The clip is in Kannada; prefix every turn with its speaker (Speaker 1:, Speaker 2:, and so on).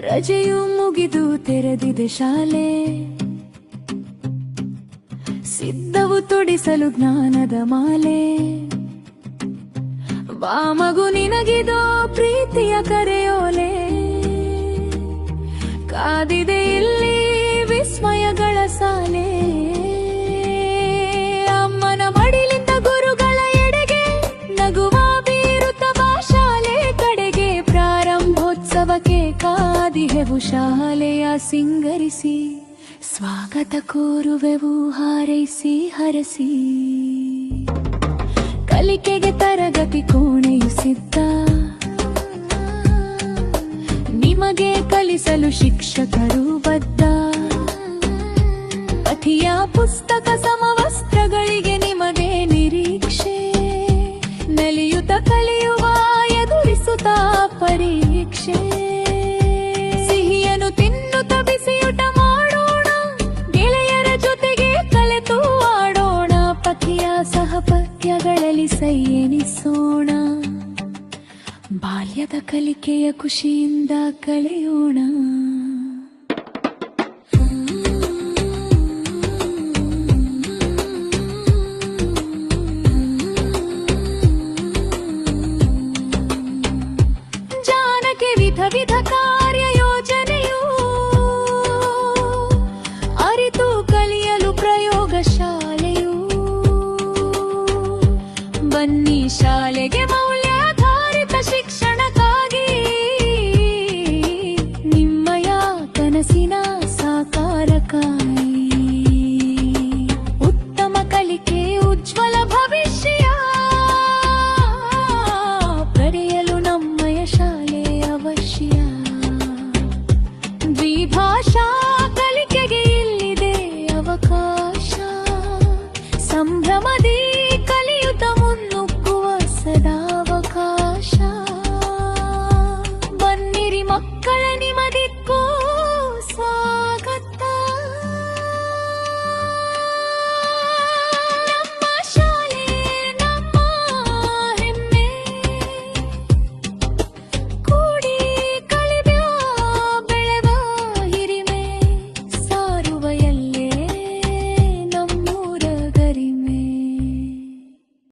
Speaker 1: ರಜೆಯು ಮುಗಿದು ತೆರೆದಿದೆ ಶಾಲೆ, ಸಿದ್ಧವು ತೊಡಿಸಲು ಜ್ಞಾನದ ಮಾಲೆ. ಬಾ ಮಗು ನಿನಗಿದೋ ಪ್ರೀತಿಯ ಕರೆಯೋಲೆ, ಕಾದಿದೆ ಇಲ್ಲಿ ವಿಸ್ಮಯಗಳ ಸಾಲೆ. ಅಮ್ಮನ ಮಡಿಲಿಂದ ಗುರುಗಳ ಎಡೆಗೆ ನಗುವ ಬೀರುತ್ತವ ಶಾಲೆ ಕಡೆಗೆ. ಪ್ರಾರಂಭೋತ್ಸವಕ್ಕೆ ಕಾದಿಹೆವು ಶಾಲೆಯ ಸಿಂಗರಿಸಿ, ಸ್ವಾಗತ ಕೋರುವೆವು ಹಾರೈಸಿ ಹರಸಿ. ಕಲಿಕೆಗೆ ತರಗತಿ ಕೋಣೆಯು ಸಿದ್ಧ, ನಿಮಗೆ ಕಲಿಸಲು ಶಿಕ್ಷಕರು ಬದ್ಧ. ಪಠಿಯ ಪುಸ್ತಕ ಸಮವಸ್ತ್ರಗಳಿಗೆ ನಿಮಗೆ ನಿರೀಕ್ಷೆ, ನಲಿಯುತ್ತ ಕಲಿಯುವ ಎದುರಿಸುತ್ತ ಪರೀಕ್ಷೆ. ಸಿಹಿಯನ್ನು ತಿನ್ನುತ್ತ ಬಿಸಿಯೂಟ ಮಾಡೋಣ, ಗೆಳೆಯರ ಜೊತೆಗೆ ಕಲೆತು ಆಡೋಣ. ಪಠಿಯ ಸಹಪಠ್ಯಗಳಲ್ಲಿ ಸೈ ಎನಿಸೋಣ, ಬಾಲ್ಯದ ಕಲಿಕೆಯ ಖುಷಿಯಿಂದ ಕಳೆಯೋಣ. ಜಾನಕ್ಕೆ ವಿಧ ವಿಧ ಕಾರ್ಯ ಯೋಜನೆಯು ಅರಿತು